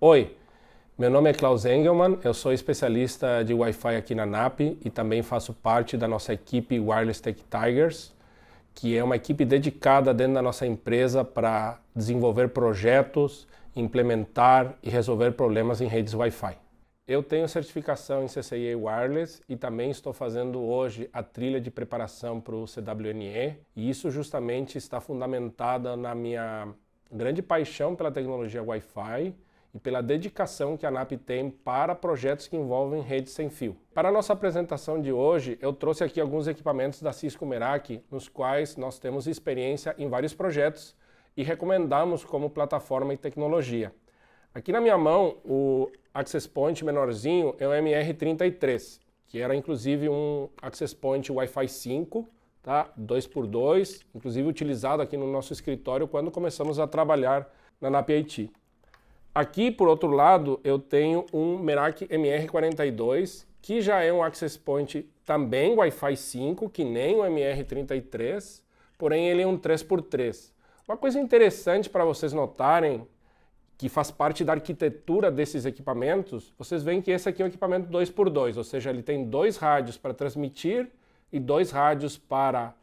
Oi, meu nome é Klaus Engelmann, eu sou especialista de Wi-Fi aqui na NAP e também faço parte da nossa equipe Wireless Tech Tigers, que é uma equipe dedicada dentro da nossa empresa para desenvolver projetos, implementar e resolver problemas em redes Wi-Fi. Eu tenho certificação em CCIE Wireless e também estou fazendo hoje a trilha de preparação para o CWNE, e isso justamente está fundamentada na minha grande paixão pela tecnologia Wi-Fi e pela dedicação que a NAP tem para projetos que envolvem redes sem fio. Para a nossa apresentação de hoje, eu trouxe aqui alguns equipamentos da Cisco Meraki, nos quais nós temos experiência em vários projetos e recomendamos como plataforma e tecnologia. Aqui na minha mão, o Access Point menorzinho é o MR33, que era inclusive um Access Point Wi-Fi 5, tá? 2x2, inclusive utilizado aqui no nosso escritório quando começamos a trabalhar na NAP IT. Aqui, por outro lado, eu tenho um Meraki MR42, que já é um Access Point também Wi-Fi 5, que nem o MR33, porém ele é um 3x3. Uma coisa interessante para vocês notarem, que faz parte da arquitetura desses equipamentos, vocês veem que esse aqui é um equipamento 2x2, ou seja, ele tem 2 rádios para transmitir e 2 rádios para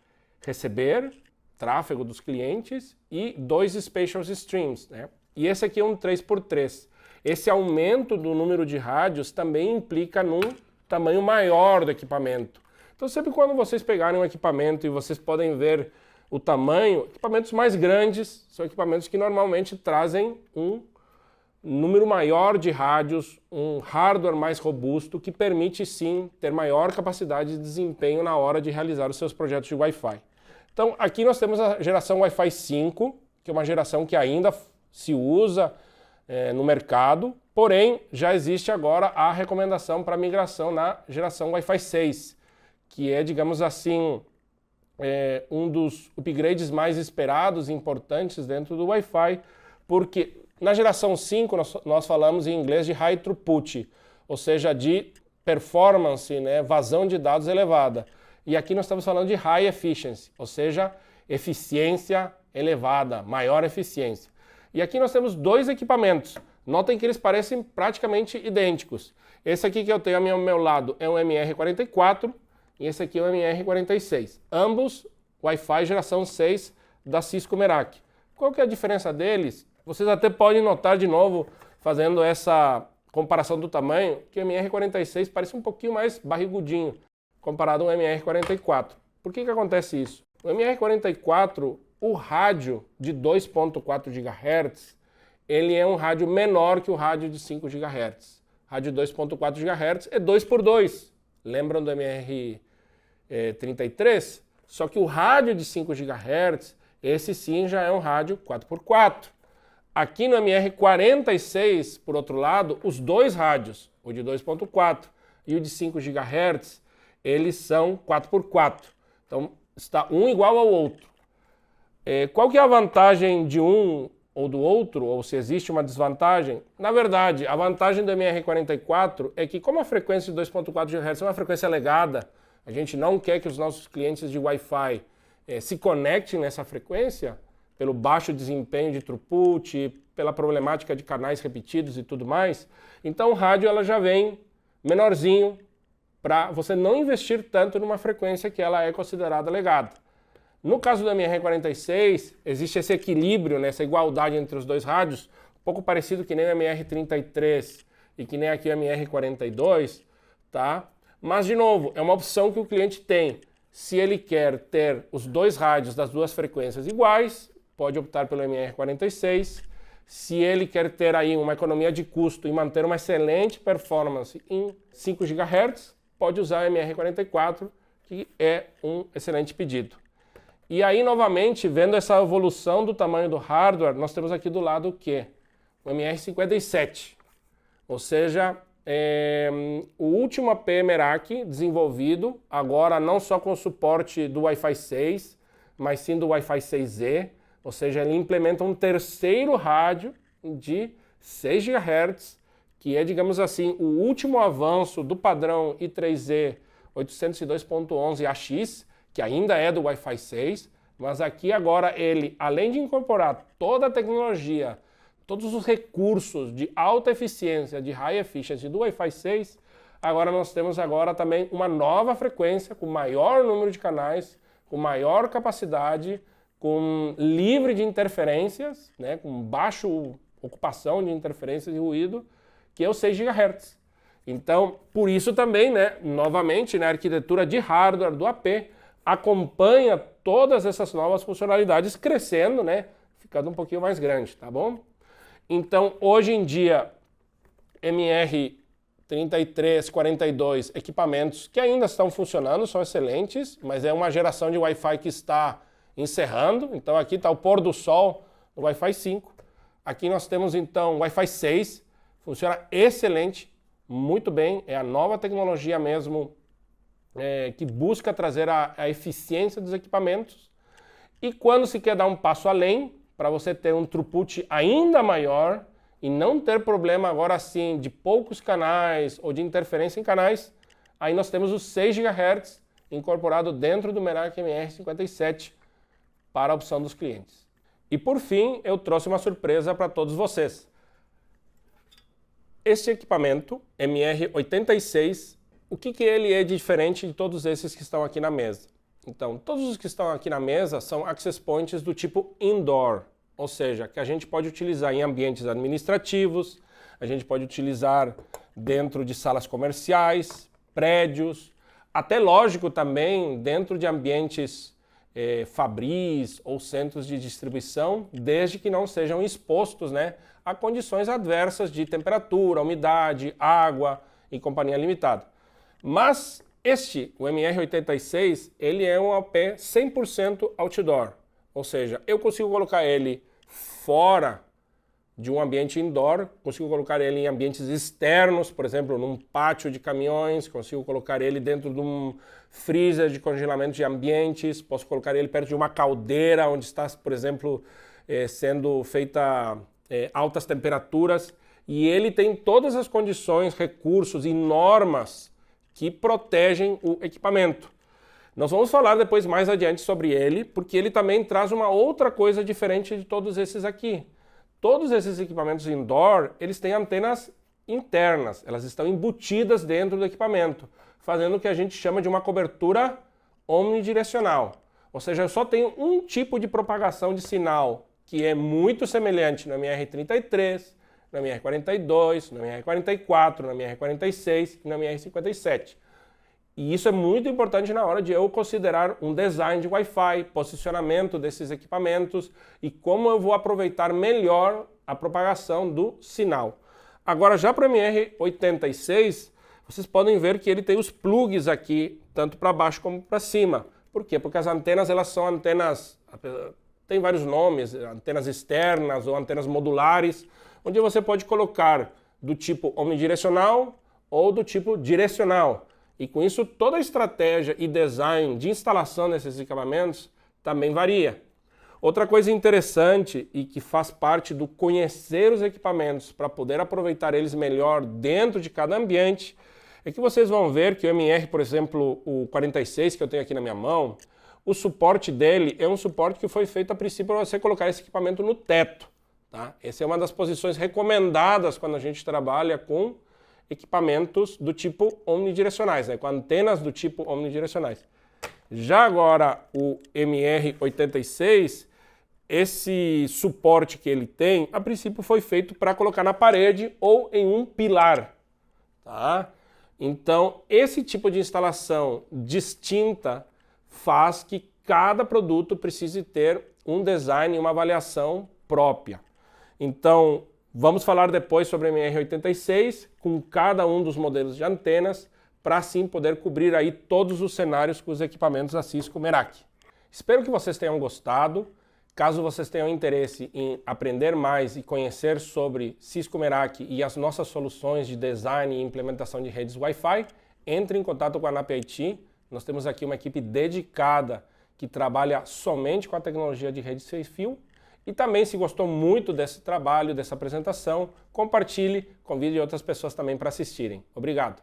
receber tráfego dos clientes e 2 spatial streams, né? E esse aqui é um 3x3. Esse aumento do número de rádios também implica num tamanho maior do equipamento. Então sempre quando vocês pegarem um equipamento e vocês podem ver o tamanho, equipamentos mais grandes são equipamentos que normalmente trazem um número maior de rádios, um hardware mais robusto que permite sim ter maior capacidade de desempenho na hora de realizar os seus projetos de Wi-Fi. Então aqui nós temos a geração Wi-Fi 5, que é uma geração que ainda se usa no mercado, porém já existe agora a recomendação para migração na geração Wi-Fi 6, que é, digamos assim, um dos upgrades mais esperados e importantes dentro do Wi-Fi, porque na geração 5 nós falamos em inglês de High Throughput, ou seja, de performance, né, vazão de dados elevada. E aqui nós estamos falando de High Efficiency, ou seja, eficiência elevada, maior eficiência. E aqui nós temos 2 equipamentos. Notem que eles parecem praticamente idênticos. Esse aqui que eu tenho ao meu lado é um MR44 e esse aqui é o MR46. Ambos Wi-Fi geração 6 da Cisco Meraki. Qual que é a diferença deles? Vocês até podem notar de novo, fazendo essa comparação do tamanho, que o MR46 parece um pouquinho mais barrigudinho comparado ao MR44. Por que acontece isso? O MR44, o rádio de 2.4 GHz, ele é um rádio menor que o rádio de 5 GHz. Rádio 2.4 GHz é 2x2. Lembram do MR33? Só que o rádio de 5 GHz, esse sim já é um rádio 4x4. Aqui no MR46, por outro lado, os 2 rádios, o de 2.4 e o de 5 GHz, eles são 4x4. Então está um igual ao outro. Qual que é a vantagem de um ou do outro, ou se existe uma desvantagem? Na verdade, a vantagem do MR44 é que, como a frequência de 2.4 GHz é uma frequência legada, a gente não quer que os nossos clientes de Wi-Fi se conectem nessa frequência, pelo baixo desempenho de throughput, pela problemática de canais repetidos e tudo mais. Então o rádio ela já vem menorzinho, para você não investir tanto numa frequência que ela é considerada legada. No caso do MR46, existe esse equilíbrio, essa igualdade entre os 2 rádios, um pouco parecido que nem o MR33 e que nem aqui o MR42, tá? Mas, de novo, é uma opção que o cliente tem. Se ele quer ter os 2 rádios das 2 frequências iguais, pode optar pelo MR46. Se ele quer ter aí uma economia de custo e manter uma excelente performance em 5 GHz, pode usar o MR44, que é um excelente pedido. E aí, novamente, vendo essa evolução do tamanho do hardware, nós temos aqui do lado o quê? O MR57, ou seja, o último AP Meraki desenvolvido, agora não só com suporte do Wi-Fi 6, mas sim do Wi-Fi 6E, ou seja, ele implementa um terceiro rádio de 6 GHz, que é, digamos assim, o último avanço do padrão I3E 802.11ax, que ainda é do Wi-Fi 6, mas aqui agora ele, além de incorporar toda a tecnologia, todos os recursos de alta eficiência, de high efficiency do Wi-Fi 6, agora nós temos também uma nova frequência com maior número de canais, com maior capacidade, com livre de interferências, né, com baixa ocupação de interferências e ruído, que é o 6 GHz. Então, por isso também, né, novamente, né, a arquitetura de hardware do AP acompanha todas essas novas funcionalidades crescendo, né, ficando um pouquinho mais grande, tá bom? Então, hoje em dia, MR33, 42 equipamentos que ainda estão funcionando, são excelentes, mas é uma geração de Wi-Fi que está encerrando. Então, aqui está o pôr do sol do Wi-Fi 5. Aqui nós temos, então, o Wi-Fi 6, funciona excelente, muito bem, é a nova tecnologia mesmo que busca trazer a eficiência dos equipamentos. E quando se quer dar um passo além, para você ter um throughput ainda maior e não ter problema agora sim de poucos canais ou de interferência em canais, aí nós temos os 6 GHz incorporado dentro do Merak MR57 para a opção dos clientes. E por fim, eu trouxe uma surpresa para todos vocês. Este equipamento, MR86, o que ele é diferente de todos esses que estão aqui na mesa? Então, todos os que estão aqui na mesa são access points do tipo indoor, ou seja, que a gente pode utilizar em ambientes administrativos, a gente pode utilizar dentro de salas comerciais, prédios, até lógico também dentro de ambientes fabris ou centros de distribuição, desde que não sejam expostos, né, a condições adversas de temperatura, umidade, água e companhia limitada. Mas o MR86, ele é um AP 100% outdoor, ou seja, eu consigo colocar ele fora de um ambiente indoor, consigo colocar ele em ambientes externos, por exemplo, num pátio de caminhões, consigo colocar ele dentro de um freezer de congelamento de ambientes, posso colocar ele perto de uma caldeira onde está, por exemplo, sendo feita altas temperaturas, e ele tem todas as condições, recursos e normas que protegem o equipamento. Nós vamos falar depois mais adiante sobre ele, porque ele também traz uma outra coisa diferente de todos esses aqui. Todos esses equipamentos indoor, eles têm antenas internas, elas estão embutidas dentro do equipamento, fazendo o que a gente chama de uma cobertura omnidirecional. Ou seja, eu só tenho um tipo de propagação de sinal que é muito semelhante no MR33, no MR42, no MR44, no MR46 e no MR57. E isso é muito importante na hora de eu considerar um design de Wi-Fi, posicionamento desses equipamentos e como eu vou aproveitar melhor a propagação do sinal. Agora, já para o MR86, vocês podem ver que ele tem os plugs aqui, tanto para baixo como para cima. Por quê? Porque as antenas, elas são antenas, tem vários nomes, antenas externas ou antenas modulares, onde você pode colocar do tipo omnidirecional ou do tipo direcional. E com isso, toda a estratégia e design de instalação desses equipamentos também varia. Outra coisa interessante e que faz parte do conhecer os equipamentos para poder aproveitar eles melhor dentro de cada ambiente é que vocês vão ver que o MR, por exemplo, o 46 que eu tenho aqui na minha mão, o suporte dele é um suporte que foi feito a princípio para você colocar esse equipamento no teto. Tá? Essa é uma das posições recomendadas quando a gente trabalha com equipamentos do tipo omnidirecionais, né? Com antenas do tipo omnidirecionais. Já agora o MR86, esse suporte que ele tem, a princípio foi feito para colocar na parede ou em um pilar. Tá? Então, esse tipo de instalação distinta faz que cada produto precise ter um design e uma avaliação própria. Então, vamos falar depois sobre a MR86 com cada um dos modelos de antenas para assim poder cobrir aí todos os cenários com os equipamentos da Cisco Merak. Espero que vocês tenham gostado. Caso vocês tenham interesse em aprender mais e conhecer sobre Cisco Merak e as nossas soluções de design e implementação de redes Wi-Fi, entre em contato com a NAP IT. Nós temos aqui uma equipe dedicada que trabalha somente com a tecnologia de rede sem fio. E também, se gostou muito desse trabalho, dessa apresentação, compartilhe, convide outras pessoas também para assistirem. Obrigado!